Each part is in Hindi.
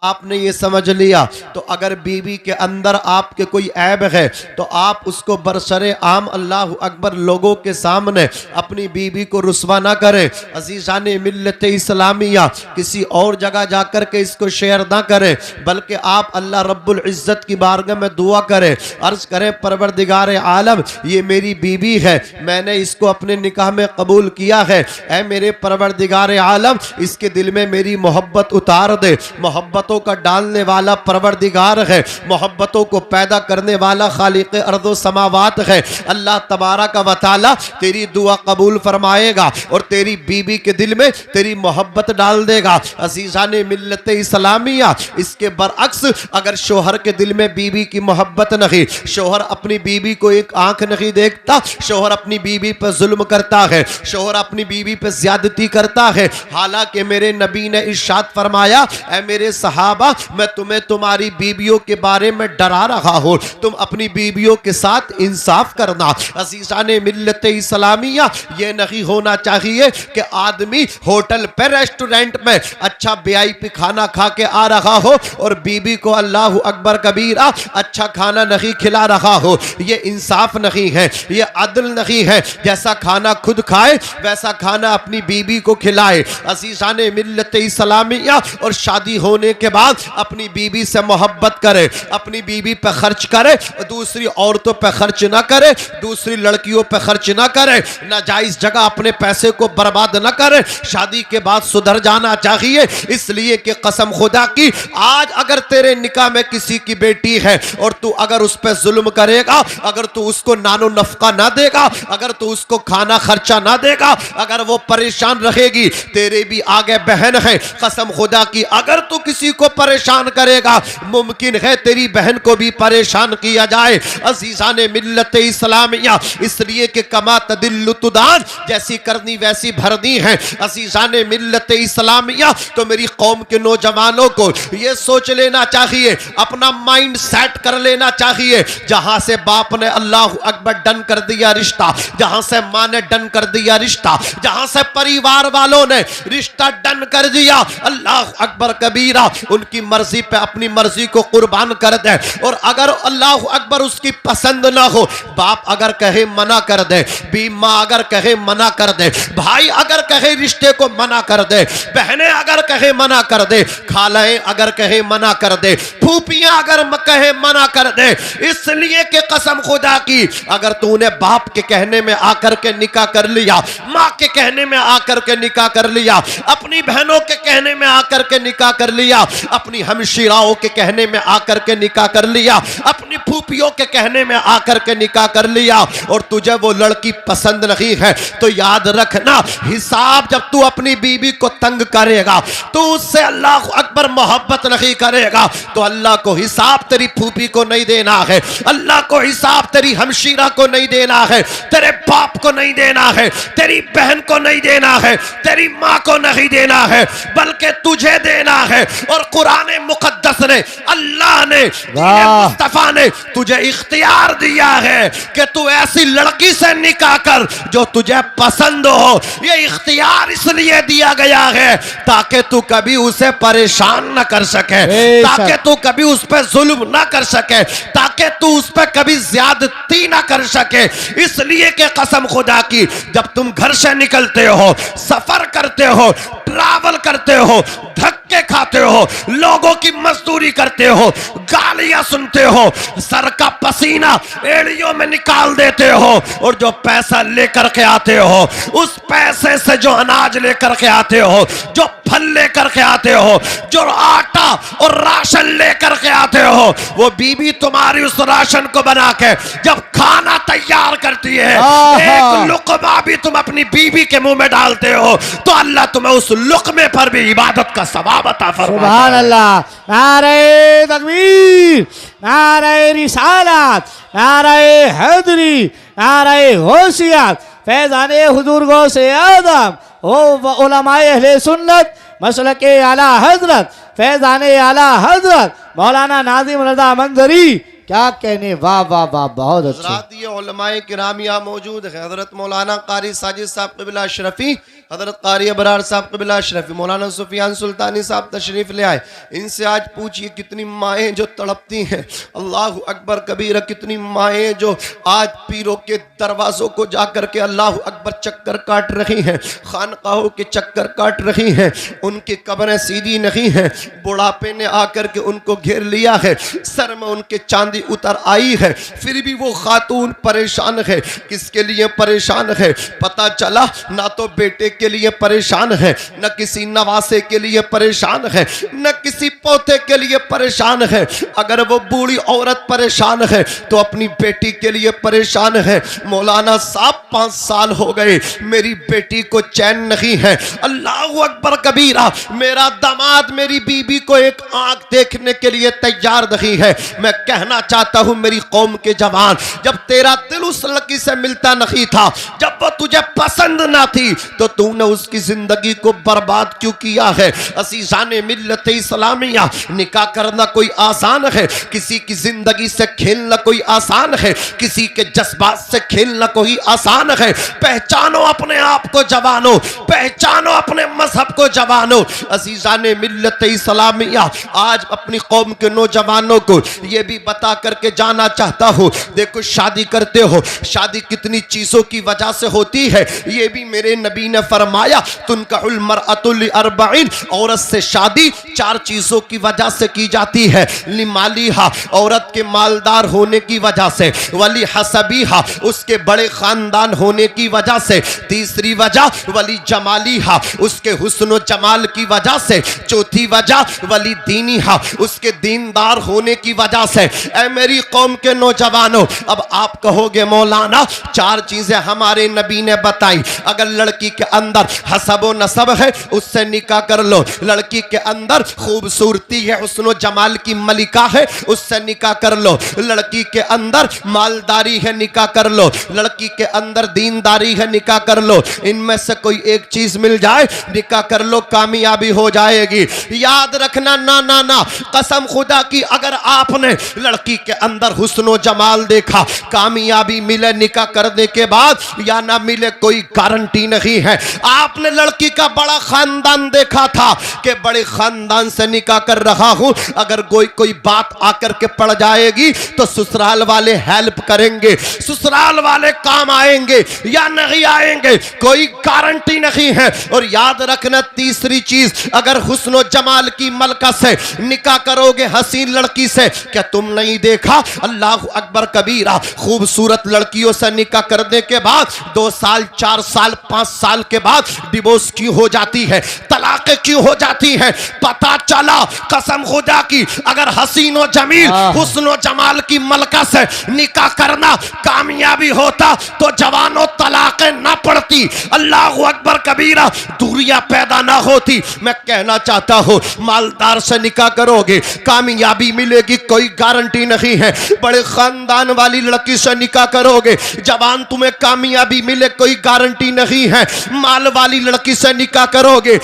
आपने ये समझ लिया। तो अगर बीवी के अंदर आपके कोई ऐब है तो आप उसको बरसरे आम अल्लाह अकबर लोगों के सामने अपनी बीवी को रुस्वा ना करें। अजीज़ान मिल्लत इस्लामिया किसी और जगह जाकर के इसको शेयर ना करें, बल्कि आप अल्लाह रब्बुल इज़्ज़त की बारगाह में दुआ करें, अर्ज़ करें परवरदिगार आलम ये मेरी बीवी है, मैंने इसको अपने निकाह में कबूल किया है, ऐ मेरे परवरदिगार आलम इसके दिल में मेरी मोहब्बत उतार दे। मोहब्बतों का डालने वाला परवरदिगार है, मोहब्बतों को पैदा करने वाला खालिक अर्दो समावात है। अल्लाह तबारक व तआला तेरी दुआ कबूल फरमाएगा और तेरी बीबी के दिल में तेरी मोहब्बत डाल देगा। अजीज़ान मिल्लत इस्लामिया इसके बरअक्स अगर शोहर के दिल में बीबी की मोहब्बत नहीं, शोहर अपनी बीबी को एक आंख नहीं देखता, शोहर अपनी बीबी पर जुल्म करता है, शोहर अपनी बीबी पर ज्यादती करता है। हालांकि मेरे नबी ने इरशाद फरमाया ऐ मेरे सहाबा मैं तुम्हें तुम्हारी बीबियों के बारे में डरा रहा हूं, तुम अपनी बीबियों के साथ इंसाफ करना। अजीज़ान मिल्लत इस्लामिया ये नहीं होना चाहिए कि आदमी होटल पे रेस्टोरेंट में अच्छा VIP खाना खा के आ रहा हो और बीबी को अल्लाह अकबर कबीरा अच्छा खाना नहीं खिला रहा हो। ये इंसाफ नहीं है, ये अदल नहीं है। जैसा खाना खुद खाए वैसा खाना अपनी बीबी को खिलाए। अजीज़ान मिल्लत इस्लामिया और शादी होने के बाद अपनी बीबी से मोहब्बत करे, अपनी बीबी पे खर्च करे, दूसरी औरतों पे खर्च ना करे, दूसरी लड़कियों पे खर्च ना करे, नाजायज जगह अपने पैसे को बर्बाद ना करे। शादी के बाद सुधर जाना चाहिए। इसलिए कि कसम खुदा की आज अगर तेरे निकाह में किसी की बेटी है और तू अगर उस पर जुल्म करेगा, अगर तू उसको नानो नफका ना देगा, अगर तू उसको खाना खर्चा ना देगा, अगर वो परेशान रहेगी, तेरे भी आगे बहन है, कसम खुदा की अगर तू किसी को परेशान करेगा मुमकिन है तेरी बहन को भी परेशान किया जाए। अजीज़ान मिल्लत इस्लामिया इसलिए कि कमा तदिल्लु तुदान जैसी करनी वैसी भरनी है। अजीज़ान मिल्लत इस्लामिया तो मेरी कौम के नौजवानों को ये सोच लेना चाहिए, अपना माइंड सेट कर लेना चाहिए, जहां से बाप ने अल्लाह अकबर डन कर दिया रिश्ता, जहां से माँ ने डन कर दिया रिश्ता, जहां से परिवार वालों ने रिश्ता डन कर दिया, अल्लाह अकबर कबीरा उनकी मर्जी पे अपनी मर्जी को कुर्बान कर दे। और अगर अल्लाह अकबर उसकी पसंद ना हो, बाप अगर कहे मना कर दे, भी माँ अगर कहे मना कर दे, भाई अगर कहे रिश्ते को मना कर दे, बहनें अगर कहे मना कर दे, खालाएं अगर कहे मना कर दे, फूफियां अगर कहे मना कर दे, इसलिए कि कसम खुदा की अगर तूने बाप के कहने में आकर के निकाह कर लिया, माँ के कहने में आकर के निकाह कर लिया, अपनी बहनों के कहने में आकर के निकाह कर लिया, अपनी हमशीराओं के कहने में आकर के निकाह कर लिया, अपनी फूफियों के कहने में आकर के निकाह कर लिया और तुझे वो लड़की पसंद नहीं है, तो याद रखना हिसाब जब तू अपनी बीबी को तंग करेगा, तू उससे अल्लाह अकबर मोहब्बत नहीं करेगा, तो अल्लाह को हिसाब तेरी फूफी को नहीं देना है, अल्लाह को हिसाब तेरी हमशीरा को नहीं देना है, तेरे बाप को नहीं देना है, तेरी बहन को नहीं देना है, तेरी माँ को नहीं देना है, बल्कि तुझे देना है। और कुरान मुकद्दस ने अल्लाह ने मुस्तफा ने तुझे इख्तियार दिया है कि तू ऐसी लड़की से निकाह कर जो तुझे पसंद हो। ये इख्तियार इसलिए दिया गया है ताकि तू कभी उसे परेशान न कर सके, ताकि तू कभी उस पर जुल्म न कर सके, ताकि तू उस पर कभी ज्यादती न कर सके। इसलिए कि कसम खुदा की जब तुम घर से निकलते हो, सफर करते हो, ट्रैवल करते हो, धक्के खाते हो, लोगों की मजदूरी करते हो, गालियां सुनते हो, सर का पसीना एड़ियों में निकाल देते हो और जो पैसा लेकर के आते हो उस पैसे से जो अनाज लेकर के आते हो, जो फल लेकर के आते हो, जो आटा और राशन लेकर के आते हो, वो बीबी तुम्हारी उस राशन को बना के जब खाना तैयार करती है, एक लुक़मा भी तुम अपनी बीबी के मुंह में डालते हो तो अल्लाह तुम्हें उस लुक़मे पर भी इबादत का सवाब अता फरमाता है। सुभान अल्लाह, नारे तकबीर, नारे रिसालत, नारे हैदरी, नारे गौसियत, फैज़ाने हुजूर गौसे आदम ओ उलमाए अहले सुन्नत मसलके आला हजरत फैज़ाने आला हजरत मौलाना नाज़िम रज़ा मंजरी। क्या कहने, वाह वाह वाह, बहुत अच्छा। ये उलमाए किराम यहाँ मौजूद है। हजरत मौलाना कारी साजिद साहब क़िबला अशरफी हज़रत कारी अबरार साहब क़िबला अशरफ मौलाना सुफियान सुल्तानी साहब तशरीफ़ ले आए। इनसे आज पूछिए कितनी माएँ जो तड़पती हैं, अल्लाह अकबर कबीरा, कितनी माएँ जो आज पीरों के दरवाज़ों को जा कर के अल्लाह अकबर चक्कर काट रही हैं, खानकाहों के चक्कर काट रही हैं, उनकी कब्रें सीधी नहीं हैं, बुढ़ापे ने आकर के उनको घेर लिया है, सर में उनके चांदी उतर आई है, फिर भी वो खातून परेशान है। किसके लिए परेशान है? पता चला ना तो बेटे के लिए परेशान है, न किसी नवासे के लिए परेशान है, न किसी पोते के लिए परेशान है। अगर वो बूढ़ी औरत परेशान है तो अपनी बेटी के लिए परेशान है। मौलाना साहब 5 साल हो गए मेरी बेटी को चैन नहीं है। अल्लाह अकबर कबीरा, मेरा दामाद मेरी बीबी को एक आंख देखने के लिए तैयार नहीं है। मैं कहना चाहता हूं मेरी कौम के जवान, जब तेरा दिल उस लड़की से मिलता नहीं था, जब वो तुझे पसंद ना थी, तो तूने उसकी जिंदगी को बर्बाद क्यों किया है? अज़ीज़ाने मिल्लत इस्लामिया, निकाह करना कोई आसान है? किसी की जिंदगी से खेलना कोई आसान है? किसी के जज्बात से खेलना कोई आसान है? पहचानो अपने आप को जवानों, पहचानो अपने मजहब को जवानों। अज़ीज़ाने मिल्लत इस्लामिया, आज अपनी कौम के नौजवानों को ये भी बता करके जाना चाहता हूँ, देखो शादी करते हो, शादी कितनी चीज़ों की वजह से होती है, ये भी मेरे नबी ने फरमाया, तुनकाहुल मरअतु लिअरबईन, औरत से शादी 4 चीज़ों की वजह से की जाती है। लिमालिहा, औरत के मालदार होने की वजह से, वली हसबीहा, उसके बड़े खानदान होने की वजह से, तीसरी वजह वली जमालिहा, उसके हुस्न जमाल की वजह से, चौथी वजह वली दीनीहा, उसके दीनदार होने की वजह से। ऐ मेरी कौम के नौजवानों, अब आप कहोगे मौलाना 4 चीजें हमारे नबी ने बताई, अगर लड़की के अंदर हसब व नसब है उससे निकाह कर लो, लड़की के अंदर खूबसूरती है, हुस्न जमाल की मलिका है, उससे निकाह कर लो, लड़की के अंदर मालदारी है, निकाह कर लो, लड़की के अंदर दीनदारी है, निकाह कर लो। इनमें से कोई एक चीज मिल जाए, निकाह कर लो, कामयाबी हो जाएगी। याद रखना, ना ना ना, कसम खुदा की, अगर आपने लड़की के अंदर हुस्न जमाल देखा, कामयाबी मिले निकाह करने के बाद या ना मिले कोई गारंटी नहीं है। आपने लड़की का बड़ा खानदान देखा था कि बड़े खानदान से निकाह कर रहा हूं, अगर कोई बात आकर के पड़ जाएगी तो ससुराल वाले हेल्प करेंगे, ससुराल वाले काम आएंगे या नहीं आएंगे, कोई गारंटी नहीं है। और याद रखना, तीसरी चीज, अगर हुस्न जमाल की मलका से निकाह करोगे, हसीन लड़की से, क्या तुम नहीं देखा अल्लाह अकबर कबीरा, खूबसूरत लड़कियों से निकाह करने के बाद 2 साल 4 साल 5 साल के बाद डिवोर्स क्यों हो जाती है, तलाक क्यों हो जाती है? पता चला, कसम खुदा की, अगर हसीन व जमील हुस्न जमाल की मलका से निकाह करना कामयाबी होता तो जवानों तलाक ना पड़ती, अल्लाह अकबर कबीरा, दूरियां पैदा ना होती। मैं कहना चाहता हूं, मालदार से निकाह करोगे कामयाबी मिलेगी, कोई गारंटी नहीं है। बड़े खानदान वाली लड़की से निकाह करोगे, जवान तुम्हें कामयाबी मिले, कोई गारंटी नहीं है। माल वाली लड़की से निकाह करोगे,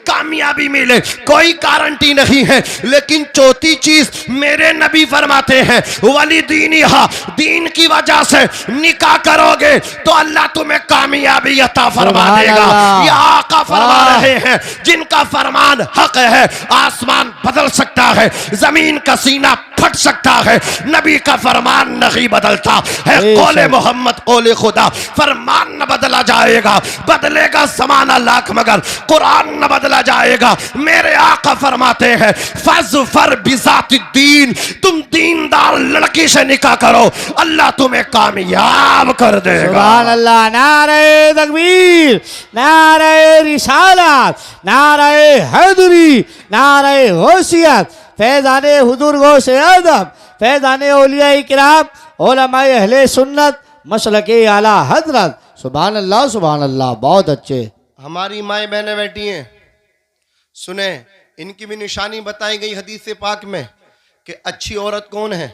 कामयाबी मिले, कोई गारंटी नहीं है। लेकिन चौथी चीज मेरे नबी फरमाते हैं, वली दीनिहा, दीन की वजह से निकाह करोगे तो अल्लाह तुम्हें कामयाबी अता फरमा देगा। ये आका फरमा रहे हैं, जिनका फरमान हक है, आसमान बदल सकता है, जमीन का सीना फट सकता है, नबी का फरमान नहीं बदलता है। कौले मोहम्मद कौले खुदा, फरमान न बदला जाएगा, बदलेगा ज़माना लाख मगर कुरान न बदला जाएगा। मेरे आका फरमाते हैं, फज़फर बिज़ाति दीन, तुम दीनदार लड़की से निकाह करो, अल्लाह तुम्हें कामयाब कर देगा। सुभान अल्लाह, नारे तकबीर, नारे रिसालत, नारे हैदरी, नारे गौसियत, फैज़ाने हुजूर गौसे आदम, फैज़ाने औलिया किराम, उलमाए अहले सुन्नत, मसलके आला हजरत। सुभान अल्लाह, सुभान अल्लाह, बहुत अच्छे। हमारी माएँ बहनें बैठी हैं, सुने, इनकी भी निशानी बताई गई हदीस पाक में कि अच्छी औरत कौन है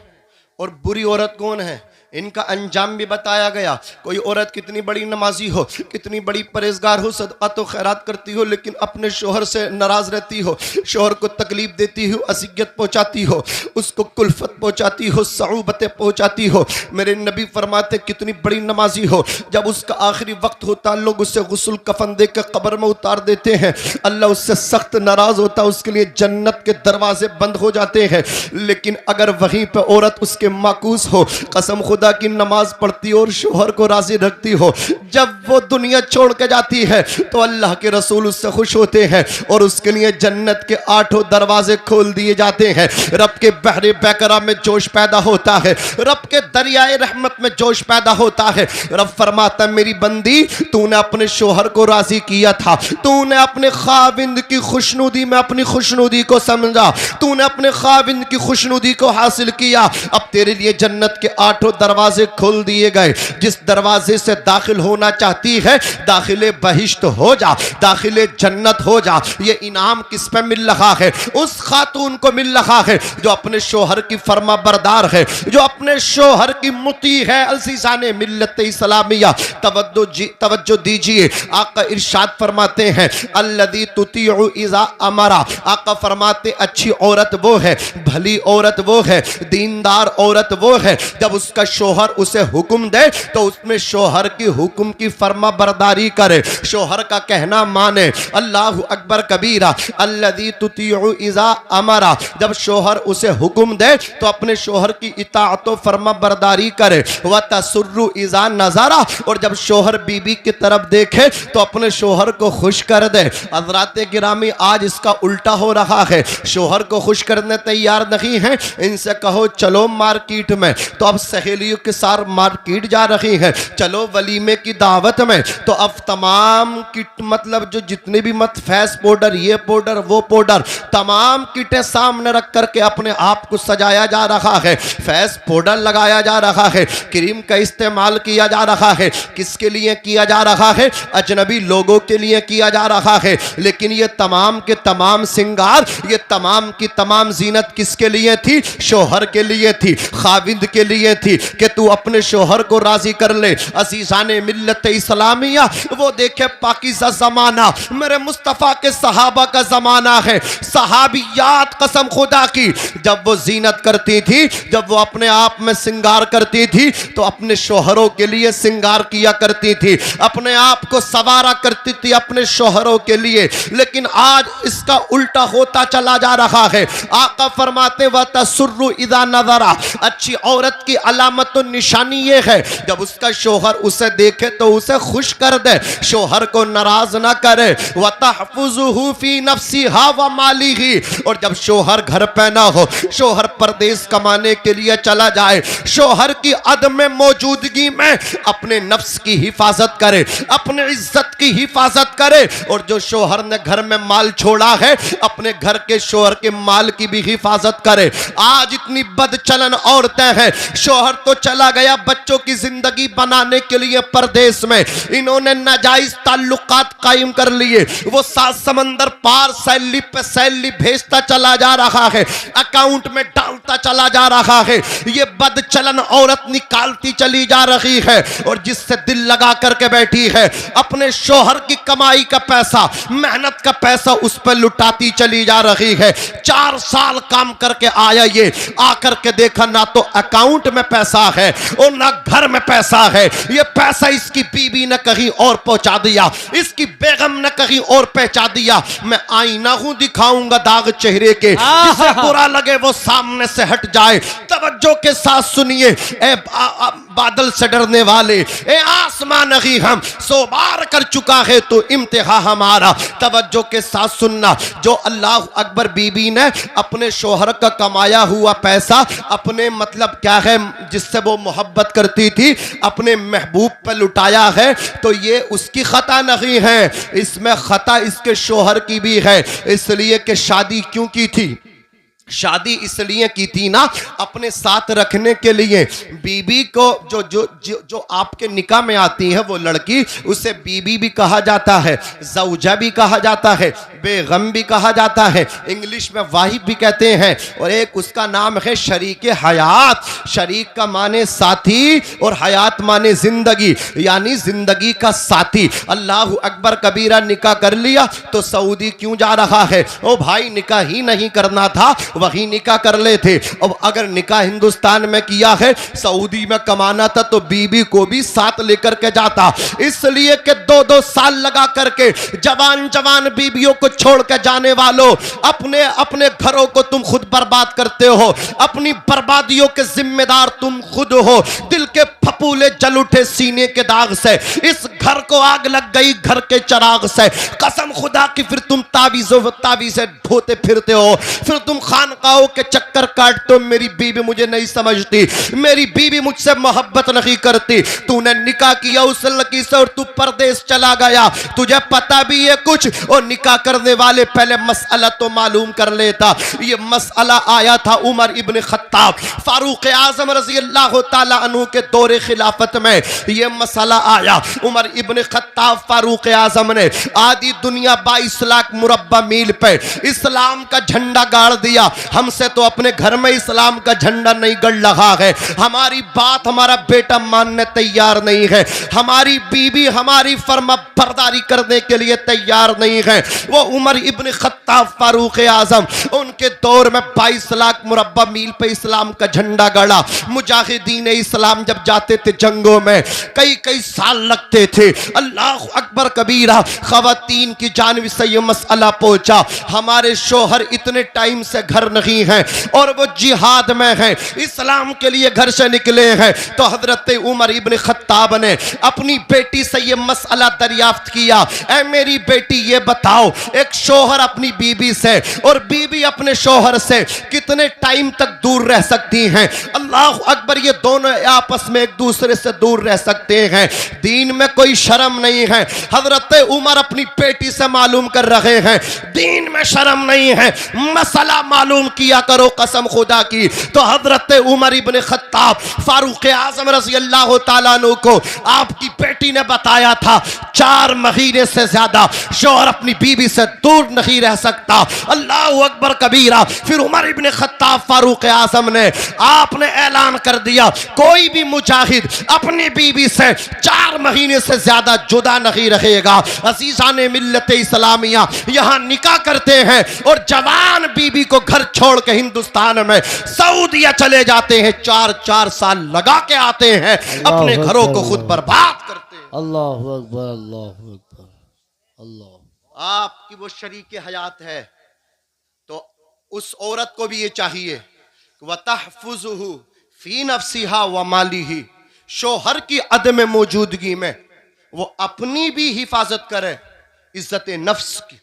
और बुरी औरत कौन है। इनका अंजाम भी बताया गया। कोई औरत कितनी बड़ी नमाजी हो, कितनी बड़ी परहेजगार हो, सदक़ात व खैरात करती हो, लेकिन अपने शोहर से नाराज़ रहती हो, शोहर को तकलीफ देती हो, असियत पहुँचाती हो, उसको कुल्फत पहुँचाती हो, सऊबतें पहुँचाती हो। मेरे नबी फरमाते कितनी बड़ी नमाजी हो, जब उसका आखिरी वक्त होता लोग उसे गुस्ल कफन दे के कब्र में उतार देते हैं, अल्लाह उससे सख्त नाराज़ होता, उसके लिए जन्नत के दरवाजे बंद हो जाते हैं। लेकिन अगर वहीं पर औरत उसके माकूस हो, कसम खुदा की नमाज पढ़ती और शोहर को राजी रखती हो, जब वो दुनिया छोड़ के जाती है तो अल्लाह के रसूल उससे खुश होते हैं और उसके लिए जन्नत के 8 दरवाजे खोल दिए जाते हैं। रब के बहरे बैकरा में जोश पैदा होता है, रब के दरियाए रहमत में जोश पैदा होता है। रब फरमाता मेरी बंदी, तूने अपने शोहर को राजी किया था, तूने अपने खाविंद की खुशनुदी में अपनी खुशनुदी को समझा, तूने अपने खाविंद की खुशनुदी को हासिल किया, अब तेरे लिए जन्नत के 8 दरवाजे खोल दिए गए। जिस दरवाजे से दाखिल होना चाहती है, दाखिले बहिश्त हो जा, दाखिले जन्नत हो जा। ये इनाम किस पे मिल रहा है? उस खातून को मिल रहा है जो अपने शोहर की फर्मा बरदार है, जो अपने शोहर की मुती है। अज़ीज़ाने मिल्लत इस्लामिया, तवज्जो दीजिए, आका इरशाद फरमाते हैं अल्लज़ी तुतीउ इज़ा अमरा। आका फरमाते अच्छी औरत वो है, भली औरत वो है, दीनदार औरत वो है, जब उसका शोहर उसे हुक्म दे तो उसमें शोहर की हुक्म की फर्मा बरदारी करे, शोहर का कहना माने। अल्लाहु अकबर कबीरा। अल्लज़ी तुतीउ इज़ा अमरा, जब शोहर उसे हुक्म दे तो अपने शोहर की इताअत व फर्मा बरदारी करे। व तसुर्रु इज़ा नज़रा, और जब शोहर बीबी की तरफ देखे तो अपने शोहर को खुश कर दे। हज़रात गिरामी, आज इसका उल्टा हो रहा है, शोहर को खुश करने तैयार नहीं है। इनसे कहो चलो मार्केट में, तो अब सहेलियों के साथ मार्केट जा रही हैं, चलो वलीमे की दावत में, तो अब तमाम किट मतलब जो जितने भी मत फेस पाउडर, ये पाउडर, वो पाउडर, तमाम किटें सामने रख करके अपने आप को सजाया जा रहा है। फेस पाउडर लगाया जा रहा है, क्रीम का इस्तेमाल किया जा रहा है। किसके लिए किया जा रहा है? अजनबी लोगों के लिए किया जा रहा है। लेकिन ये तमाम के तमाम सिंगार, ये तमाम की तमाम जीनत किसके लिए थी? शोहर के लिए थी, खाविंद के लिए थी, कि तू अपने शोहर को राजी कर ले। अज़ीज़ाने मिल्लत इस्लामिया, वो देखे पाकीज़ा ज़माना, मेरे मुस्तफ़ा के सहाबा का ज़माना है। सहाबियात कसम खुदा की, जब वो जीनत करती थी, जब वो अपने आप में सिंगार करती थी, तो अपने शोहरों के लिए सिंगार किया करती थी, अपने आप को सवारा करती थी अपने शोहरों के लिए। लेकिन आज इसका उल्टा होता चला जा रहा है। आका फरमाते व तसुर्रु इज़ा नज़रा, अच्छी औरत की अलामत और निशानी ये है जब उसका शोहर उसे देखे तो उसे खुश कर दे, शोहर को नाराज ना करे। व तहफ़ुज़ुहु फ़ी नफ़्सिहा व मालिही, और जब शोहर घर पे ना हो, शोहर परदेश कमाने के लिए चला जाए, शोहर की अदम मौजूदगी में अपने नफ्स की हिफाजत करे, अपने इज्जत की हिफाजत करे। और जो शोहर ने घर में माल छोड़ा है, अपने घर के शोहर के माल की भी हिफाजत करे। आज इतनी बदचलन औरतें हैं, शोहर तो चला गया बच्चों की जिंदगी बनाने के लिए परदेश में, इन्होंने नाजायज ताल्लुकात कायम कर लिए। वो 7 समंदर पार सैलरी पे सैलरी भेजता चला जा रहा है, अकाउंट में डालता चला जा रहा है। ये बदचलन औरत निकालती चली जा रही है, और जिससे दिल लगा करके बैठी है, अपने शोहर की कमाई का पैसा, मेहनत का पैसा उस पर लुटाती चली जा रही है। 4 साल काम करके आया, ये आकर के देखा ना तो अकाउंट में पैसा है और ना घर में पैसा है। ये पैसा इसकी बीबी ने कहीं और पहुंचा दिया, इसकी बेगम ने कहीं और पहुंचा दिया। मैं आईना हूं, दिखाऊंगा दाग चेहरे के, जिसे बुरा लगे वो सामने से हट जाए। तवज्जो के साथ सुनिए, ए बादल से डरने वाले, ए आसमान नहीं हम सो बार कर चुका है तो इम्तिहा हमारा। तवज्जो के साथ सुनना, जो अल्लाह अकबर बीबी ने अपने शोहर का कमाया हुआ पैसा अपने मतलब क्या है जिससे वो मोहब्बत करती थी, अपने महबूब पर लुटाया है, तो ये उसकी खता नहीं है, इसमें खता इसके शोहर की भी है। इसलिए कि शादी क्यों की थी? शादी इसलिए की थी ना, अपने साथ रखने के लिए। बीबी को जो जो जो जो आपके निकाह में आती है वो लड़की, उसे बीबी भी कहा जाता है, ज़ौजा भी कहा जाता है, बेगम भी कहा जाता है, इंग्लिश में वाहिब भी कहते हैं, और एक उसका नाम है शरीक हयात। शरीक का माने साथी और हयात माने जिंदगी, यानी जिंदगी का साथी। अल्लाह अकबर कबीरा। निकाह कर लिया तो सऊदी क्यों जा रहा है? ओ भाई, निकाह ही नहीं करना था, वही निकाह कर लेते। अब अगर निकाह हिंदुस्तान में किया है, सऊदी में कमाना था, तो बीबी को भी साथ लेकर के जाता। इसलिए कि 2-2 साल लगा करके जवान जवान बीबियों को छोड़ के जाने वालों, अपने अपने घरों को तुम खुद बर्बाद करते हो। अपनी बर्बादियों के जिम्मेदार तुम खुद हो। दिल के फपूले जल उठे सीने के दाग से, इस घर को आग लग गई घर के चिराग से। कसम खुदा की फिर तुम तावीज़ें ढोते फिरते हो, फिर तुम खानकाहों के चक्कर काटते हो। मेरी बीवी मुझे नहीं समझती, मेरी बीवी मुझसे मोहब्बत नहीं करती। तूने निकाह किया उस लड़की से और तू परदेश चला गया, तुझे पता भी है कुछ? और निकाह करने वाले पहले मसला तो मालूम कर लेता। ये मसला आया था उमर इब्न खत्ताब फारूक आजम रज़ी अल्लाह ताला अन्हु के दौरे खिलाफत में। ये मसला आया, उमर इब्न खत्ताब फारूक आजम ने आधी दुनिया 22 लाख मुरब्बा मील पे इस्लाम का झंडा गाड़ दिया। हमसे तो अपने घर में इस्लाम का झंडा नहीं गड़ रहा है, हमारी बात हमारा बेटा मानने तैयार नहीं है, हमारी बीबी हमारी फर्मा बरदारी करने के लिए तैयार नहीं है। वो उमर इब्न खत्ताब फारूक आजम, उनके दौर में 22 लाख मुरब्बा मील पे इस्लाम का झंडा गड़ा। मुजाहिदीन इस्लाम जब जाते थे जंगों में, कई कई साल लगते थे। अल्लाह अकबर कबीरा। खवातीन की जानिब से ये मसला पहुंचा, हमारे शोहर इतने टाइम से घर नहीं हैं और वो जिहाद में हैं, इस्लाम के लिए घर से निकले हैं। तो हजरत उमर इब्न खत्ताब ने अपनी बेटी से ये मसला दरियाफ्त किया, ऐ मेरी बेटी ये बताओ, एक शोहर अपनी बीबी से और बीबी अपने शोहर से कितने टाइम तक दूर रह सकती हैं? अल्लाह अकबर। ये दोनों आपस में एक दूसरे से दूर रह सकते हैं, दीन में कोई शर्म नहीं है। हजरत उमर अपनी बेटी से मालूम कर रहे हैं, दीन में शर्म नहीं है, मसला मालूम किया करो कसम खुदा की। तो हजरत उमर इब्न खत्ताब फारूक आजम रज़ी अल्लाह ताला अन्हु को आपकी बेटी ने बताया था 4 महीने से ज्यादा शोहर अपनी बीवी से दूर नहीं रह सकता। अल्लाह अकबर कबीरा। फिर उमर इब्न खत्ताब फारूक आजम ने आपने ऐलान कर दिया, कोई भी मुजाहिद अपनी बीवी से 4 महीने से ज्यादा जुदा नहीं रहेगा। अजीज़ाने मिल्लत इस्लामिया यहाँ निकाह करते हैं और जवान बीवी को घर छोड़ के हिंदुस्तान में सऊदिया चले जाते हैं, 4-4 साल लगा के आते हैं, अपने घरों को खुद बर्बाद करते हैं। अल्लाह अकबर, अल्लाह अकबर, अल्लाह। आपकी वो शरीक हयात है तो उस औरत को भी ये चाहिए वतहफुज़ुहु फी नफ्सिहा व मालिही, शोहर की अदम मौजूदगी में वो अपनी भी हिफाजत करे, इज्जत नफ्स की,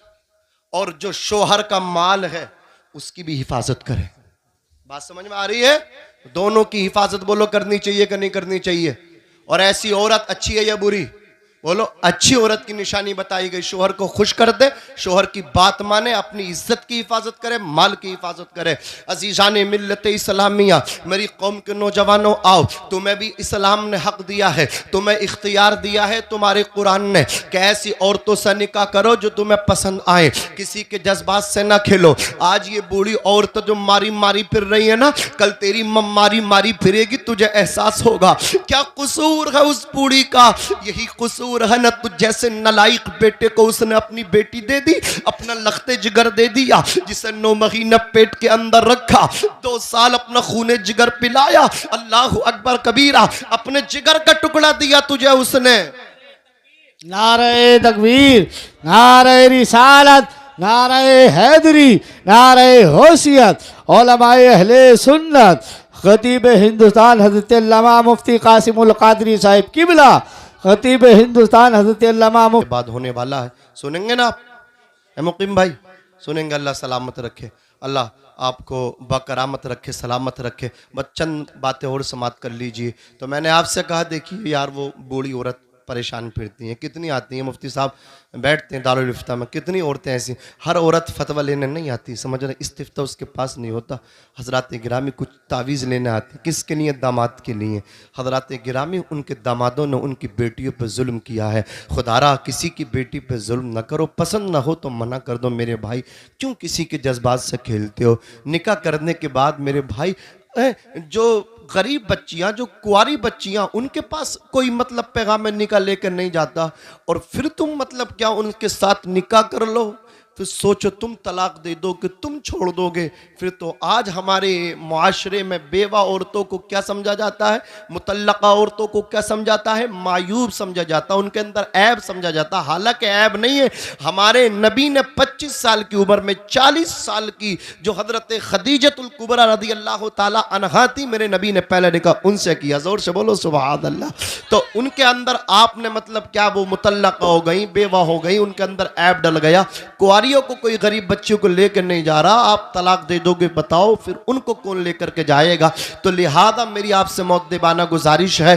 और जो शोहर का माल है उसकी भी हिफाजत करे। बात समझ में आ रही है? दोनों की हिफाजत बोलो करनी चाहिए कि नहीं करनी चाहिए? और ऐसी औरत अच्छी है या बुरी? बोलो। अच्छी औरत की निशानी बताई गई, शोहर को खुश कर दे, शोहर की बात माने, अपनी इज्जत की हिफाजत करे, माल की हिफाजत करे। अजीज़ाने मिल्लत इस्लामिया, मेरी कौम के नौजवानों आओ, तुम्हें भी इस्लाम ने हक दिया है, तुम्हें इख्तियार दिया है तुम्हारे कुरान ने कि ऐसी औरतों से निकाह करो जो तुम्हें पसंद आए, किसी के जज्बात से ना खेलो। आज ये बूढ़ी औरत जो मारी मारी फिर रही है ना, कल तेरी मारी मारी फिरेगी, तुझे एहसास होगा क्या कसूर है उस बूढ़ी का। यही कसूर है ना, तुझ जैसे नलायक बेटे को उसने अपनी बेटी दे दी, अपना लखते जिगर दे दिया, जिसे 9 महीने पेट के अंदर रखा, 2 साल अपना खूने जिगर पिलाया। अल्लाह अकबर कबीरा। अपने जिगर का टुकड़ा दिया तुझे उसने। नारे तकबीर, नारे रिसालत, नारे हैदरी, नारे होशियत, उलमाए अहले सुन्नत, खतीब हिंदुस्तान हज़रत अल्लामा मुफ्ती कासिमुल कादरी साहिब किबला, खतीब हिंदुस्तान हज़रत अल्लामा मुफ्ती। बाद होने वाला है, सुनेंगे ना आप? मुकीम भाई सुनेंगे? अल्लाह सलामत रखे, अल्लाह आपको बकरामत रखे, सलामत रखे। बस चंद बातें और समाप्त कर लीजिए। तो मैंने आपसे कहा, देखिए यार वो बूढ़ी औरत परेशान फिरती हैं, कितनी आती हैं मुफ्ती साहब बैठते हैं दारुल इफ्ता में, कितनी औरतें ऐसी, हर औरत फतवा लेने नहीं आती, समझ रहे, इस्तिफ्ता उसके पास नहीं होता। हज़रात गिरामी कुछ तावीज़ लेने आती, किसके लिए? दामाद के लिए। हज़रात गिरामी उनके दामादों ने उनकी बेटियों पर जुल्म किया है। खुदारा किसी की बेटी पर जुल्म न करो, पसंद ना हो तो मना कर दो मेरे भाई, क्यों किसी के जज्बात से खेलते हो? निकाह करने के बाद मेरे भाई जो गरीब बच्चियां, जो कुंवारी बच्चियां, उनके पास कोई मतलब पैगाम निकाह लेकर नहीं जाता, और फिर तुम मतलब क्या उनके साथ निकाह कर लो, फिर सोचो तुम तलाक दे दो कि तुम छोड़ दोगे। फिर तो आज हमारे मुआशरे में बेवा औरतों को क्या समझा जाता है? मुतल्लका औरतों को क्या समझाता है? मायूब समझा जाता है, उनके अंदर ऐब समझा जाता है। हालांकि ऐब नहीं है। हमारे नबी ने 25 साल की उम्र में 40 साल की जो हजरत खदीजतुल कुबरा रदी अल्लाह ताला अन्हा थी, मेरे नबी ने पहले निकाह उनसे किया। जोर से बोलो सुभान अल्लाह। तो उनके अंदर आपने मतलब क्या, वो मुतल्लका हो गई, बेवा हो गई, उनके अंदर ऐब डल गया। कुआरियों को कोई गरीब बच्चियों को लेकर नहीं जा रहा, आप तलाक दे दोगे, बताओ फिर उनको कौन लेकर के जाएगा? तो लिहाजा मेरी आपसे मुअद्दिबाना गुजारिश है,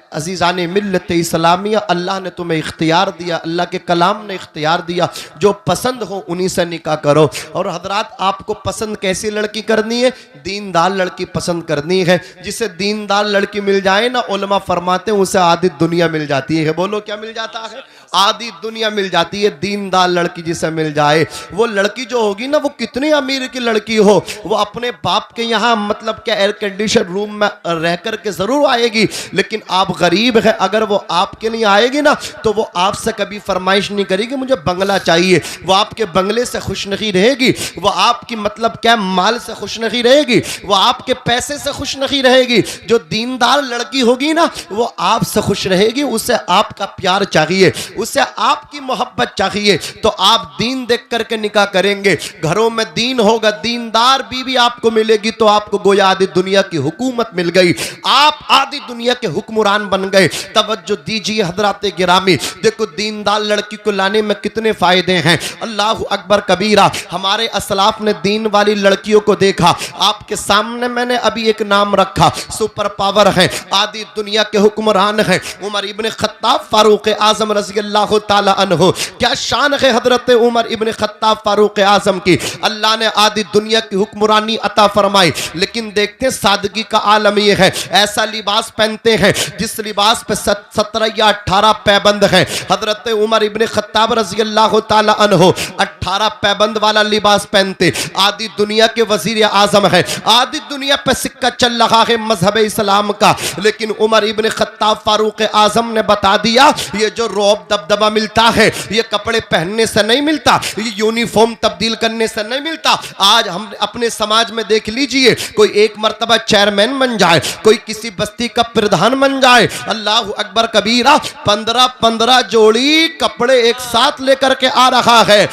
अजीज़ान मिल्लत इस्लामिया, अल्लाह ने तुम्हें इख्तियार दिया, अल्लाह के कलाम ने इख्तियार दिया, जो पसंद हो उन्हीं से निकाह करो। और हजरात आपको पसंद कैसी लड़की करनी है? दीनदार लड़की पसंद करनी है। जिसे दीनदार लड़की मिल जाए ना, उलमा फरमाते हैं उसे आधी दुनिया मिल जाती है। बोलो क्या मिल जाता है? आधी दुनिया मिल जाती है। दीनदार लड़की जिसे मिल जाए, वो लड़की जो होगी ना, वो कितनी अमीर की लड़की हो, वो अपने बाप के यहाँ मतलब क्या एयर कंडीशन रूम में रह कर के जरूर आएगी, लेकिन आप गरीब है, अगर वो आपके लिए आएगी ना, तो वो आपसे कभी फरमाइश नहीं करेगी मुझे बंगला चाहिए। वो आपके बंगले से खुश नहीं रहेगी, वो आपकी मतलब क्या माल से खुश नहीं रहेगी, वो आपके पैसे से खुश नहीं रहेगी। जो दीनदार लड़की होगी ना, वो आपसे खुश रहेगी, उसे आपका प्यार चाहिए, उसे आपकी मोहब्बत चाहिए। तो आप दीन देख करके निकाह करेंगे, घरों में दीन होगा, दीनदार बीवी आपको मिलेगी, तो आपको गोया आधी दुनिया की हुकूमत मिल गई, आप आधी दुनिया के हुक्मरान बन गए। तवज्जो दीजिए हजरात गिरामी, देखो दीनदार लड़की को लाने में कितने फायदे हैं। अल्लाह अकबर कबीरा। हमारे असलाफ ने दीन वाली लड़कियों को देखा। आपके सामने मैंने अभी एक नाम रखा, सुपर पावर है, आधी दुनिया के हुक्मरान हैं, उमर इब्ने खत्ताब फारूक आजम रज़ी अल्लाह ताला अन्हु। क्या शान है हजरत उमर इब्ने खत्ताब फारूक आजम की। अल्लाह ने आधी दुनिया की हुक्मरानी अता फरमाई, लेकिन देखते हैं सादगी का आलम यह है, ऐसा लिबास पहनते हैं जिस लिबास पे 17 या 18 पैबंद हैं। हजरत उमर इब्ने खत्ताब रज़ी अल्लाह ताला अन्हु 18 पैबंद वाला लिबास पहनते। आधी दुनिया के वजीर आजम है, आधी दुनिया पे सिक्का चल रहा है मजहब इस्लाम का, लेकिन उमर इब्ने खत्ताब फारूक आजम ने बता दिया, ये जो रौब दबदबा मिलता है, ये कपड़े पहनने से नहीं मिलता, ये यूनिफॉर्म तब्दील करने से नहीं मिलता। आज हम अपने समाज में देख लीजिए, कोई एक मर्तबा चेयरमैन बन जाए, कोई किसी बस्ती का प्रधान बन जाए, अल्लाह अकबर कबीरा, 15-15 जोड़ी कपड़े एक साथ लेकर के आ रहा है।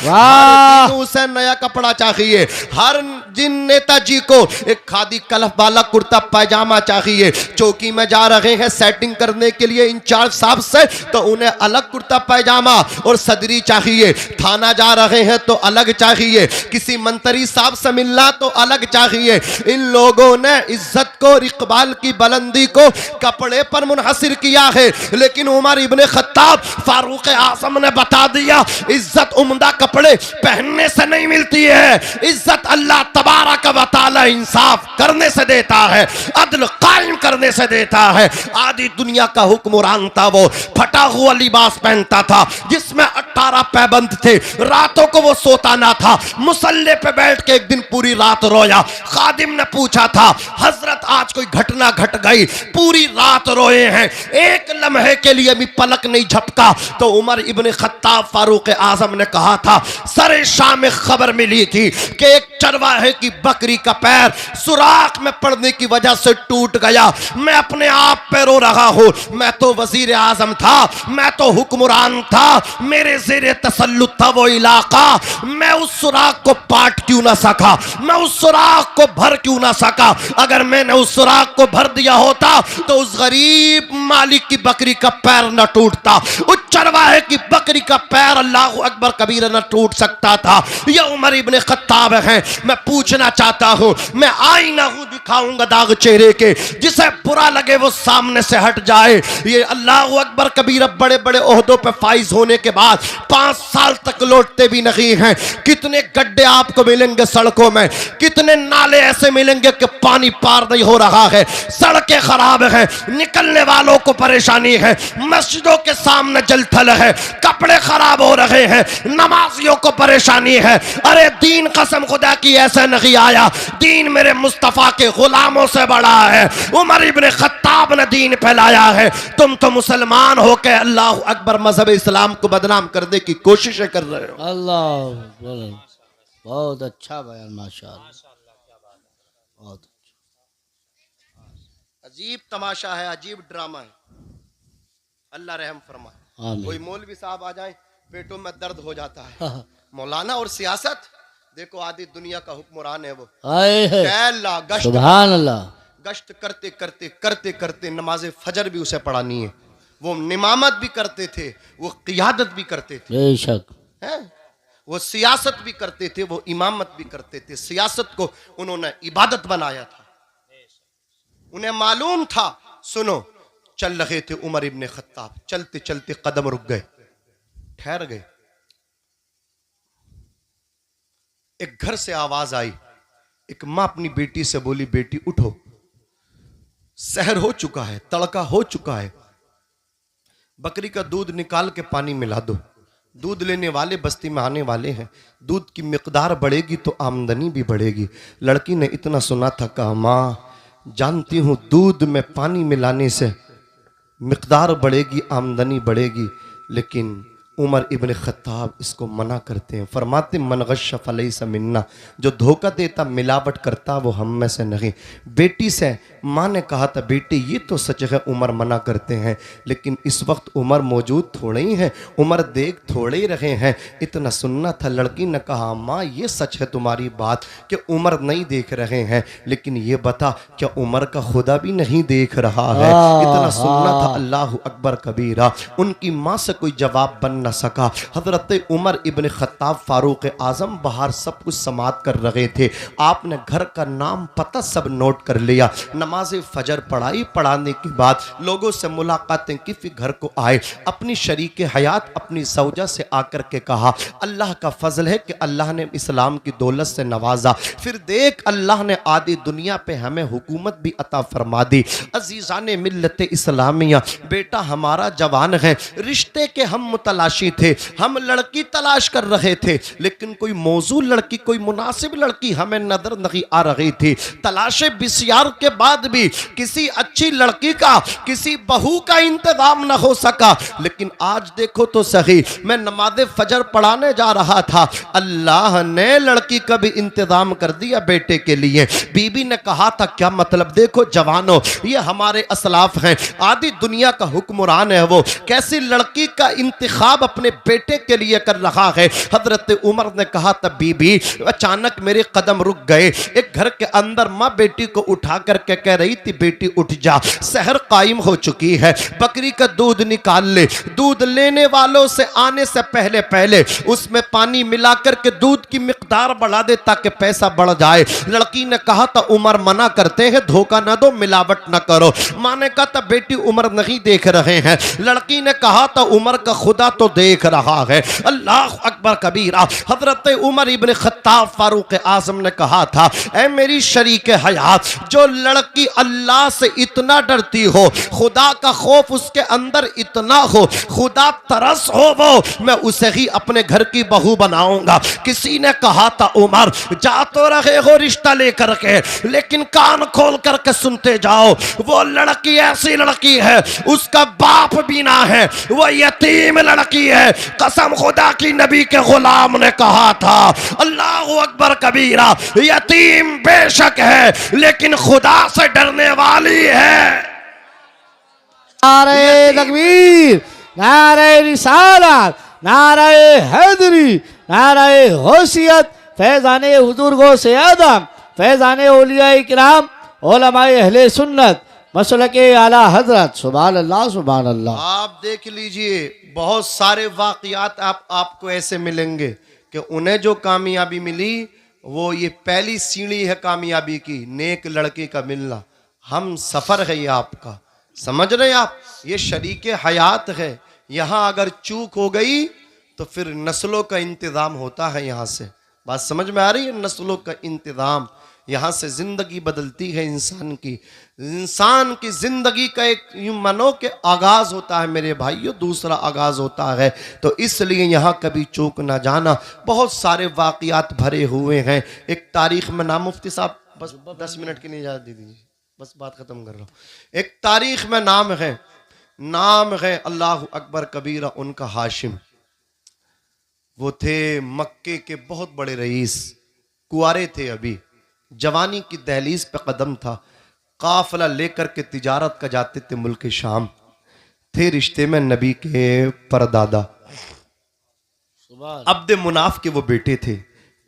उसे नया कपड़ा चाहिए। हर जिन नेताजी को एक खादी कलफ वाला कुर्ता पैजामा चाहिए। चौकी में जा रहे हैं सेटिंग करने के लिए इंचार्ज साहब से, तो उन्हें अलग कुर्ता पैजामा और सदरी चाहिए। थाना जा रहे हैं तो अलग चाहिए, किसी मंत्री साहब से मिलना तो अलग चाहिए। इन लोगों ने इज्जत को और इकबाल की बुलंदी को कपड़े पर मुनहसिर किया है, लेकिन उमर इब्ने खत्ताब फारूक आजम ने बता दिया, इज्जत उम्दा कपड़े पहनने से नहीं मिलती है, इज्जत अल्लाह तबारक व तआला इंसाफ करने से देता है, अदल कायम करने से देता है। आधी दुनिया का हुक्मरान था, वो फटा हुआ लिबास पहनता था जिसमें 18 पैबंद थे, रातों को वो सोता ना था, मुसल्ले पे बैठ के एक दिन पूरी रात रोया। खादिम ने पूछा था, हजरत आज कोई घटना घट गई? पूरी रात रोए हैं, एक लम्हे के लिए भी पलक नहीं झपका। तो उमर इब्ने खत्ताब फारूक आजम ने कहा था, सरे शाम में खबर मिली थी कि एक चरवाहे की बकरी का पैर सुराख में पड़ने की वजह से टूट गया। मैं अपने आप पे रो रहा हूं, मैं तो वजीर आजम था, मैं तो हुक्मरान था, मेरे जेर तसल्लुत था वो इलाका, मैं उस सुराख को पाट क्यों ना सका, मैं उस सुराख को भर क्यों ना सका। अगर मैंने उस सुराख को भर दिया होता तो उस गरीब मालिक की बकरी का पैर न टूटता, उस चरवाहे की बकरी का पैर अल्लाह अकबर कबीर न टूट सकता था। ये उमर इब्ने खत्ताब हैं। मैं पूछना चाहता हूं, मैं आईना हूं दिखाऊंगा दाग चेहरे के, जिसे बुरा लगे वो सामने से हट जाए। ये अल्लाह अकबर कबीर बड़े बड़े ओहदों पे फाइज होने के बाद 5 साल तक लौटते भी नहीं हैं। कितने गड्ढे आपको मिलेंगे सड़कों में, कितने नाले ऐसे मिलेंगे कि पानी पार नहीं हो रहा है, सड़कें खराब हैं, निकलने वालों को परेशानी है, मस्जिदों के सामने जलथल है, कपड़े खराब हो रहे हैं, नमाजियों को परेशानी है। अरे दीन कसम खुदा की ऐसे नहीं आया, दीन मेरे मुस्तफा के गुलामों से बड़ा है। उमर इब्ने खत्ताब ने दीन फैलाया है। तुम तो मुसलमान हो के अल्लाह अकबर मजहब इस्लाम को बदनाम करने की कोशिशें कर रहे हो। अल्लाह, बहुत अच्छा बयान, माशाअल्लाह, बहुत अजीब तमाशा है, अजीब ड्रामा है। अल्लाह रहम फरमाए। कोई मौलवी साहब आ जाए पेटों में दर्द हो जाता है। मौलाना और सियासत, देखो आधी दुनिया का हुक्मरान है वो। सुभान अल्लाह, गश्त करते करते करते करते नमाज फजर भी उसे पढ़ानी है। वो निमामत भी करते थे, वो क़ियादत भी करते थे, बेशक है, वो सियासत भी करते थे, वो इमामत भी करते थे। सियासत को उन्होंने इबादत बनाया था। उन्हें मालूम था, सुनो, चल रहे थे उमर इब्ने खत्ताब, चलते चलते कदम रुक गए, ठहर गए। एक घर से आवाज आई। एक मां अपनी बेटी से बोली, बेटी उठो, सहर हो चुका है, तड़का हो चुका है, बकरी का दूध निकाल के पानी मिला दो। दूध लेने वाले बस्ती में आने वाले हैं, दूध की मिकदार बढ़ेगी तो आमदनी भी बढ़ेगी। लड़की ने इतना सुना था, कहा माँ जानती हूँ दूध में पानी मिलाने से मिकदार बढ़ेगी, आमदनी बढ़ेगी, लेकिन उमर इब्ने खत्ताब इसको मना करते हैं। फरमाते मन गश्श फलैसा मिन्ना, जो धोखा देता मिलावट करता वो हम में से नहीं। बेटी से माँ ने कहा था, बेटी ये तो सच है उमर मना करते हैं, लेकिन इस वक्त उमर मौजूद थोड़े ही हैं, उमर देख थोड़े ही रहे हैं, इतना सुनना था। लड़की ने कहा, माँ ये सच है तुम्हारी बात कि उमर नहीं देख रहे हैं, लेकिन ये बता क्या उमर का खुदा भी नहीं देख रहा है? इतना सुनना था। अल्लाह अकबर कबीरा। उनकी माँ से कोई जवाब बन न सका। हजरत उमर इब्ने खत्ताब फारूक आजम बाहर सब कुछ समात कर रहे थे। आपने घर का नाम पता सब नोट कर लिया। नमाज फजर पढ़ाई, पढ़ाने के बाद लोगों से मुलाकातें की, फिर घर को आए। अपनी शरीक हयात अपनी सौजा से आकर के कहा, अल्लाह का फजल है कि अल्लाह ने इस्लाम की दौलत से नवाजा। फिर देख अल्लाह ने आधी दुनिया पे हमें हुकूमत भी अता फरमा दी। अजीज़ाने मिल्लत इस्लामिया, बेटा हमारा जवान है, रिश्ते के हम मुतलाशी थे, हम लड़की तलाश कर रहे थे, लेकिन कोई मौजू लड़की, कोई मुनासिब लड़की हमें नजर नहीं आ रही थी। तलाशे बिस्यार के बाद भी किसी अच्छी लड़की का, किसी बहू का इंतजाम न हो सका। लेकिन आज देखो तो सही, मैं नमाज फजर पढ़ाने जा रहा था, अल्लाह ने लड़की का भी इंतजाम कर दिया बेटे के लिए। बीबी ने कहा था, क्या मतलब? देखो जवानों, ये हमारे असलाफ हैं, आधी दुनिया का हुक्मरान है, वो कैसी लड़की का इंतखाब अपने बेटे के लिए कर रहा है। हजरत उमर ने कहा था, बीबी अचानक मेरे कदम रुक गए। एक घर के अंदर माँ बेटी को उठा करके कह रही थी, बेटी उठ जा, सहर कायम हो चुकी है, बकरी का दूध निकाल ले। दूध लेने वालों से आने से पहले पहले उसमें पानी मिलाकर के दूध की मिकदार बढ़ा दे ताकि पैसा बढ़ जाए। लड़की ने कहा था, उमर मना करते हैं, धोखा न दो, मिलावट न करो। माँ ने कहा था, बेटी उमर नहीं देख रहे हैं। लड़की ने कहा था, उमर का खुदा तो देख रहा है। अल्लाह अकबर कबीरा। हजरत उमर इब्ने खत्ताब फारूक आजम ने कहा था, ऐ मेरी शरीक हयात, जो लड़की अल्लाह से इतना डरती हो, खुदा का खौफ उसके अंदर इतना हो, खुदा तरस हो, वो मैं उसे ही अपने घर की बहू बनाऊंगा। किसी ने कहा था, उमर जा तो रहे हो रिश्ता लेकर के, लेकिन कान खोल करके सुनते जाओ, वो लड़की ऐसी लड़की है, उसका बाप भी ना है, वो यतीम लड़की है। कसम खुदा की, नबी के गुलाम ने कहा था, अल्लाह अकबर कबीरा, यतीम बेशक है लेकिन खुदा से डरने वाली है। नारे तकबीर, नारे रिसालत, नाराए हैदरी, नाराए गौसियत, फैज़ान हुजूर गौसे आदम, फैज़ान औलिया किराम, उलमाए अहले सुन्नत, मसलके आला हजरत। सुभान अल्लाह, सुभान अल्लाह। आप देख लीजिए, बहुत सारे वाक़यात आपको ऐसे मिलेंगे कि उन्हें जो कामयाबी मिली वो ये पहली सीढ़ी है कामयाबी की, नेक लड़के का मिलना। हम सफ़र है ये आपका, समझ रहे हैं आप, ये शरीके हयात है। यहाँ अगर चूक हो गई तो फिर नस्लों का इंतज़ाम होता है। यहाँ से बात समझ में आ रही है, नस्लों का इंतज़ाम, यहाँ से ज़िंदगी बदलती है इंसान की। इंसान की ज़िंदगी का एक यूं मानो के आगाज़ होता है मेरे भाइयों, दूसरा आगाज़ होता है। तो इसलिए यहाँ कभी चूक ना जाना। बहुत सारे वाक़यात भरे हुए हैं। एक तारीख़ में नाम, मुफ्ती साहब बस 10 मिनट के लिए इजाज़त दे दीजिए, बस बात ख़त्म कर रहा हूँ। एक तारीख़ में नाम है अल्लाह अकबर कबीरा, उनका हाशिम। वो थे मक्के के बहुत बड़े रईस, कुआरे थे, अभी जवानी की दहलीज पे कदम था। काफिला लेकर के तिजारत का जाते थे मुल्क शाम। थे रिश्ते में नबी के परदादा, अब्द मुनाफ के वो बेटे थे।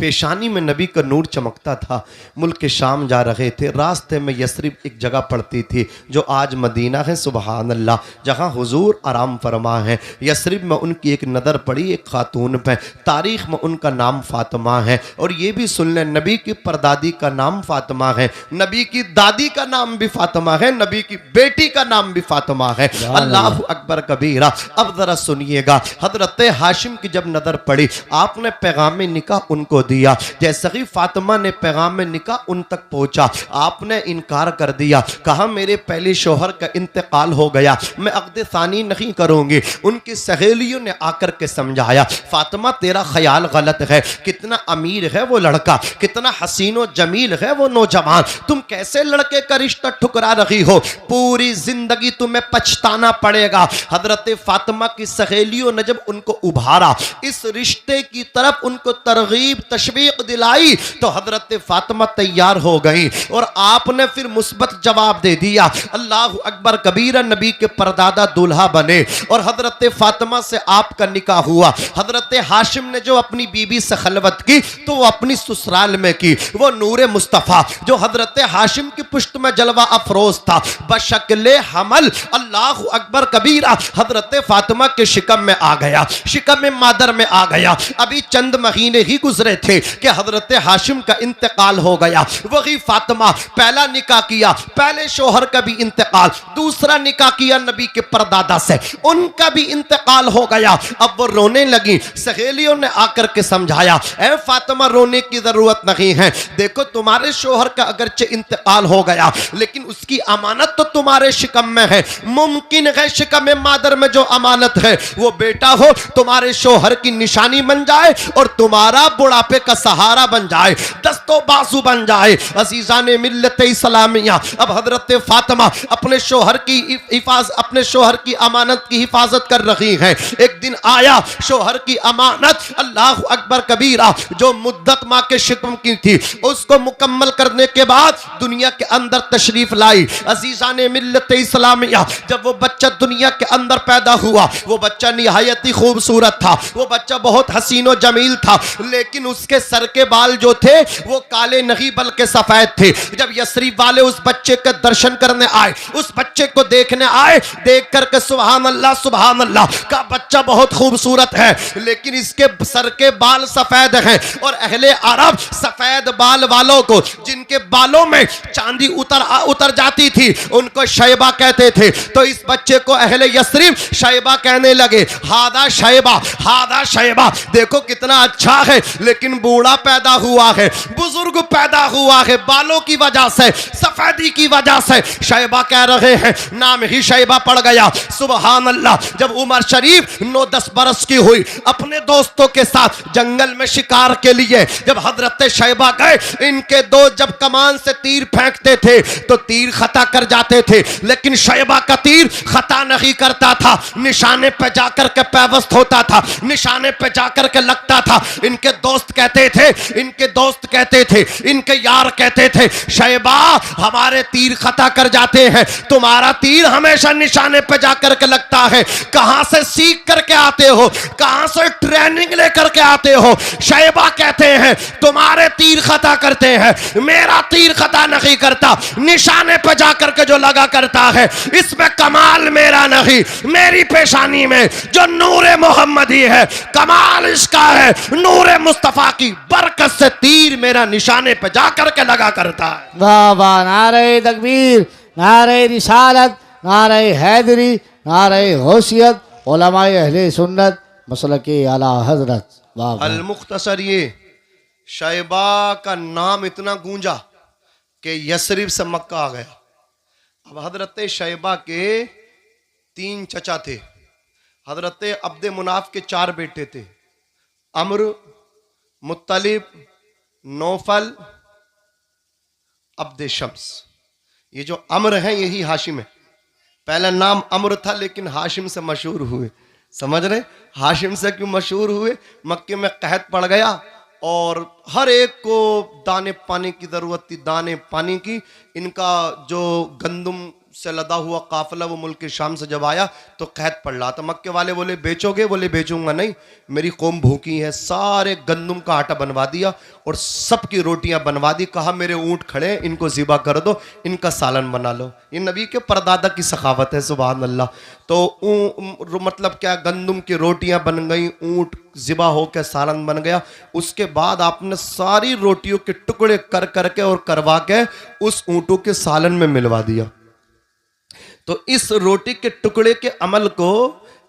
पेशानी में नबी का नूर चमकता था। मुल्क शाम जा रहे थे, रास्ते में यस्रिब एक जगह पड़ती थी जो आज मदीना है, सुबहान अल्लाह, जहाँ हुजूर आराम फरमा है। यस्रिब में उनकी एक नज़र पड़ी एक खातून पे, तारीख़ में उनका नाम फातिमा है। और ये भी सुन लें, नबी की परदादी का नाम फातिमा है, नबी की दादी का नाम भी फातिमा है, नबी की बेटी का नाम भी फातिमा है। अल्लाह अकबर कबीरा। अब ज़रा सुनिएगा, हज़रत हाशिम की जब नज़र पड़ी, आपने पैगाम निकाह उनको दिया। जैसे ही फातिमा ने पैगाम निकाह उन तक पहुंचा, आपने इनकार कर दिया, कहा मेरे पहले शोहर का इंतकाल हो गया, मैं अक़्द सानी नहीं करूंगी। उनकी सहेलियों ने आकर के समझाया, फातिमा तेरा ख्याल गलत है, कितना अमीर है वो लड़का, कितना हसीनो जमील है वो नौजवान, तुम कैसे लड़के का रिश्ता ठुकरा रही हो, पूरी जिंदगी तुम्हें पछताना पड़ेगा। हजरत फातिमा की सहेलियों ने जब उनको उभारा, इस रिश्ते की तरफ उनको तरगीब तशवीक दिलाई, तो हजरत फातिमा तैयार हो गई और आपने फिर मुस्बत जवाब दे दिया। अल्लाह अकबर कबीरा, नबी के परदादा दूल्हा बने और हजरत फातिमा से आपका निकाह हुआ। हजरत हाशिम ने जो अपनी बीबी से खलवत की तो वो अपनी ससुराल में की। वो नूरे मुस्तफ़ा जो हजरत हाशिम की पुश्त में जलवा अफरोज था, बशक्ले हमल अल्लाह अकबर कबीरा हजरत फातिमा के शिकम में आ गया, शिकम मादर में आ गया। अभी चंद महीने ही गुजरे थे कि हजरत हाशिम का इंतकाल हो गया। वही फातिमा, पहला निकाह किया, पहले शोहर का भी इंतकाल, दूसरा निकाह किया नबी के परदादा से, उनका भी इंतकाल हो गया। अब वो रोने लगी, सहेलियों ने आकर के समझाया, ऐ फातिमा रोने की जरूरत नहीं है, देखो तुम्हारे शोहर का अगरचे इंतकाल हो गया लेकिन उसकी अमानत तो तुम्हारे शिकम में है। मुमकिन है शिकम मादर में जो अमानत है वो बेटा हो तुम्हारे शोहर की निशानी बन जाए और तुम्हारा बुढ़ापे का सहारा बन जाए, दस्तो बाजू बन जाए। अजीजान मिल्लत इस्लामिया, अब हजरत फातिमा अपने शोहर की अमानत की हिफाजत कर रही हैं। एक दिन आया शोहर की अमानत, अल्लाह अकबर कबीरा, जो मुद्दत माँ के शिकम की थी उसको मुकम्मल करने के बाद दुनिया के अंदर तशरीफ लाई। अजीजान मिल्लत इस्लामिया, जब वो बच्चा दुनिया के अंदर पैदा हुआ, वो बच्चा निहायत ही खूबसूरत था, वो बच्चा बहुत हसीनो जमील था, लेकिन उसके सर के बाल जो थे वो काले नहीं बल्कि सफेद थे। जब यस्रिब वाले उस बच्चे का दर्शन करने आए, उस बच्चे को देखने आए, देख करके सुभान अल्लाह का बच्चा बहुत खूबसूरत है लेकिन इसके सर के बाल सफेद हैं। और अहले अरब सफेद बाल वालों को, जिनके बालों में चांदी उतर जाती थी, उनको शैबा कहते थे। तो इस बच्चे को अहले यस्रिब शैबा कहने लगे, हादा शैबा, देखो कितना अच्छा है लेकिन बूढ़ा पैदा हुआ है, बुजुर्ग पैदा हुआ है, बालों की वजह से, सफेदी की वजह से शैबा कह रहे हैं, नाम ही शैबा पड़ गया। सुभान अल्लाह। जब उमर शरीफ 9-10 बरस की हुई, अपने दोस्तों के साथ जंगल में शिकार के लिए जब हजरत शैबा गए, इनके दोस्त जब कमान से तीर फेंकते थे तो तीर खता कर जाते थे, लेकिन शैबा का तीर खता नहीं करता था, निशाने पे जाकर के पैवस्त होता था, निशाने पे जाकर के लगता था। इनके दोस्त कहते थे, इनके यार कहते थे, शैबा हमारे तीर खता कर जाते हैं, तुम्हारा तीर हमेशा निशाने पे जाकर के लगता है। कहां से सीख करके आते हो, कहां से ट्रेनिंग लेकर के आते हो? शैबा कहते हैं तुम्हारे तीर खता करते हैं, मेरा तीर खता नहीं करता, निशाने पे जाकर के जो लगा करता है। इसमें कमाल मेरा नहीं, मेरी पेशानी में जो नूरे मोहम्मदी है, कमाल इसका है, नूरे मुस्तफा की बरकत से तीर मेरा निशाने पे जाकर के लगा करता है। वाह वाह, नारे तकबीर, नारे रिसालत, नारे हैदरी, नारे होशियत, उलमाए अहले सुन्नत, मसलके आला हजरत। वाह वाह। अल मुख्तसर, ये शैबा का नाम इतना गूंजा कि यसरिब से मक्का आ गया। अब हजरत शैबा के 3 चचा थे। हजरत अब्दे मुनाफ के 4 बेटे थे, अम्र, मुत्तलिब, नौफल, अब्दे शम्स। ये जो अम्र है यही हाशिम है। पहला नाम अम्र था लेकिन हाशिम से मशहूर हुए। समझ रहे? हाशिम से क्यों मशहूर हुए? मक्के में कहत पड़ गया और हर एक को दाने पानी की ज़रूरत थी, दाने पानी की। इनका जो गंदम से लदा हुआ काफिला वो मुल्क शाम से जब आया तो कहत पड़ रहा था। मक्के वाले बोले बेचोगे? बोले बेचूंगा नहीं, मेरी कौम भूखी है। सारे गंदम का आटा बनवा दिया और सबकी रोटियां बनवा दी। कहा मेरे ऊँट खड़े, इनको ज़िबा कर दो, इनका सालन बना लो। ये नबी के परदादा की सखावत है, सुभान अल्लाह। तो मतलब क्या, गंदम की रोटियां बन गई, ऊँट ज़िबा होकर सालन बन गया। उसके बाद आपने सारी रोटियों के टुकड़े कर करके और करवा के उस ऊँटों के सालन में मिलवा दिया। तो इस रोटी के टुकड़े के अमल को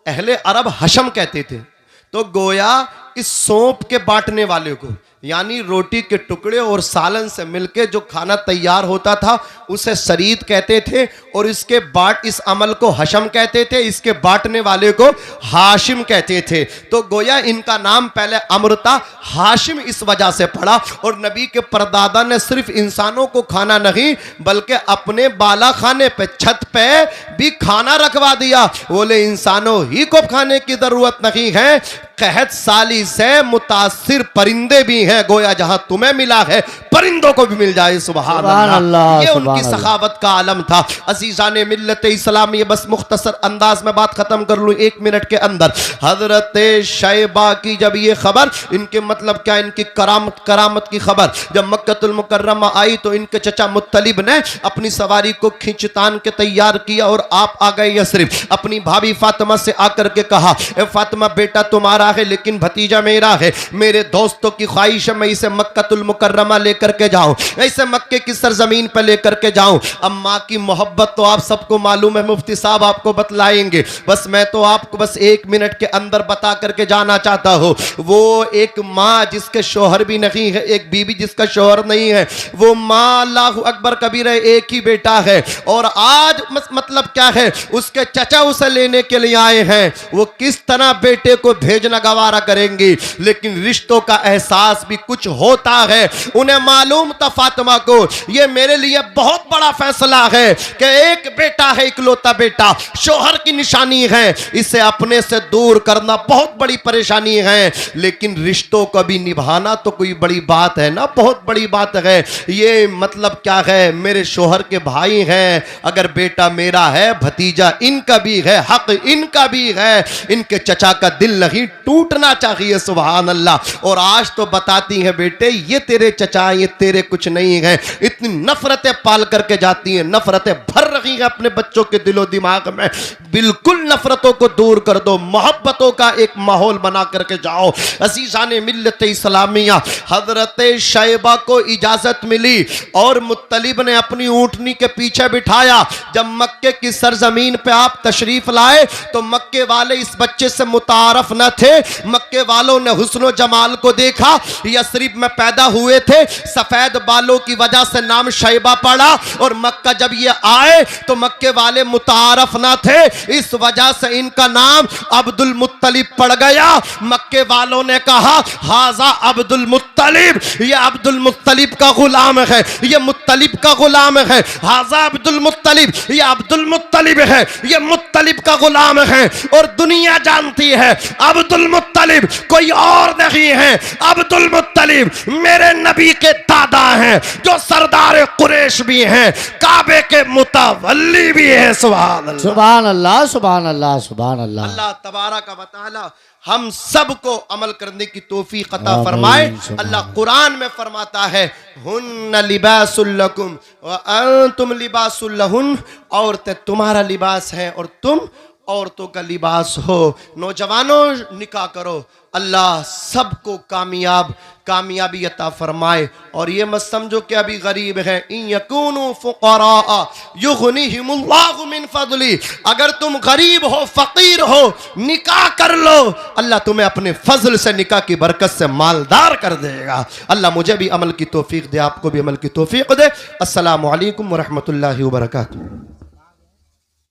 अहले अरब हशम कहते थे। तो गोया इस सौंप के बांटने वाले को, यानी रोटी के टुकड़े और सालन से मिलके जो खाना तैयार होता था उसे शरीद कहते थे, और इसके इस अमल को हशम कहते थे, इसके बांटने वाले को हाशिम कहते थे। तो गोया इनका नाम पहले अम्र था, हाशिम इस वजह से पड़ा। और नबी के परदादा ने सिर्फ इंसानों को खाना नहीं बल्कि अपने बाला खाने पे, छत पे भी खाना रखवा दिया। बोले इंसानों ही को खाने की जरूरत नहीं है, कहत साली से मुतासिर परिंदे भी हैं, गोया जहां तुम्हें मिला है परिंदों को भी मिल जाए। सुभान अल्लाह। ये उनकी सखावत का आलम था। अजीजाने मिल्लत इस्लाम, ये बस मुख्तसर अंदाज में बात खत्म कर लूं 1 मिनट के अंदर। हजरत शैबा की जब ये खबर, इनके मतलब क्या, इनकी करामत की खबर जब मक्कतुल मुकर्रमा आई तो इनके चचा मुत्तलिब ने अपनी सवारी को खींचतान के तैयार किया और आप आ गए यसरिब। अपनी भाभी फातिमा से आकर के कहा, ए फातिमा बेटा तुम्हारा है लेकिन भतीजा मेरा है, मेरे दोस्तों की ख्वाहिश है मैं इसे मक्कतुल मुकर्रमा लेकर के जाऊं, ऐसे मक्के की सरजमीन पर लेकर के जाऊं। अब माँ की मोहब्बत तो आप सबको मालूम है, मुफ्ती साहब आपको बतलाएंगे, बस मैं तो आपको बस 1 मिनट के अंदर बता करके जाना चाहता हूं। वो एक माँ जिसके शोहर भी नहीं है, एक बीबी जिसका शोहर नहीं है, वो माँ अल्लाहु अकबर कबीर है, एक ही बेटा है। और आज मतलब क्या है, उसके चचा उसे लेने के लिए आए हैं। वो किस तरह बेटे को भेजना गवारा करेंगी, लेकिन रिश्तों का एहसास भी कुछ होता है। उन्हें मालूम था फातिमा को ये मेरे लिए बहुत बड़ा फैसला है कि एक बेटा है, इकलौता बेटा, शोहर की निशानी है, इसे अपने से दूर करना बहुत बड़ी परेशानी है। लेकिन रिश्तों को भी निभाना तो कोई बड़ी बात है ना, बहुत बड़ी बात है। ये मतलब क्या है, मेरे शोहर के भाई हैं, अगर बेटा मेरा है, भतीजा इनका भी है, हक इनका भी है, इनके चचा का दिल नहीं टूटना चाहिए। सुभान अल्लाह। और आज तो बताती हैं बेटे ये तेरे चचा, ये तेरे कुछ नहीं है। इतनी नफरतें पाल करके जाती हैं, नफरतें भर रही हैं अपने बच्चों के दिलो दिमाग में। बिल्कुल नफरतों को दूर कर दो, मोहब्बतों का एक माहौल बना करके जाओ। अजीजाने मिल्लत इस्लामिया, हजरत शैबा को इजाजत मिली और मुत्तलिब ने अपनी ऊंटनी के पीछे बिठाया। जब मक्के की सरजमीन पे आप तशरीफ लाए तो मक्के वाले इस बच्चे से मुतारफ न थे। मक्के वालों ने हुस्नो जमाल को देखा, यसरिब में पैदा हुए थे, सफेद बालों की वजह से नाम शैबा पड़ा। और मक्का जब ये आए तो मक्के वाले मुतारफ ना थे, इस वजह से इनका नाम अब्दुल मुत्तलिब पड़ गया। मक्के वालों ने कहा हाजा अब्दुल मुत्तलिब, ये अब्दुल मुत्तलिब का गुलाम है, ये मुत्तलिब का गुलाम है। हाजा अब्दुल मुत्तलिब, ये अब्दुल मुत्तलिब है, ये मुत्तलिब का गुलाम है। और दुनिया जानती है अब्दुल अब्दुल मुत्तलिब कोई और नहीं है, अब्दुल मुत्तलिब मेरे नबी के दादा हैं, जो सरदार कुरैश भी हैं, काबे के मुतवल्ली भी है। सुभान अल्लाह, सुभान अल्लाह, सुभान अल्लाह, सुभान अल्लाह। अल्लाह तबारक व तआला हम सबको अमल करने की तौफीक अता फरमाए। अल्लाह कुरान में फरमाता है, हुन्ना लिबासुल लकुम व अंतुम लिबासुल लहुन, औरतें तुम्हारा लिबास है और तुम औरतों का लिबास हो। नौजवानों निकाह करो, अल्लाह सबको कामयाबी अता फरमाए। और ये मत समझो कि अभी गरीब है, इन यकूनु फुक़रा युग़निहिमुल्लाहु मिन फ़ज़ली, अगर तुम गरीब हो फ़कीर हो निकाह कर लो, अल्लाह तुम्हें अपने फजल से निकाह की बरकत से मालदार कर देगा। अल्लाह मुझे भी अमल की तौफीक दे, आपको भी अमल की तौफीक दे। अस्सलामु अलैकुम व रहमतुल्लाहि व बरकातुहू।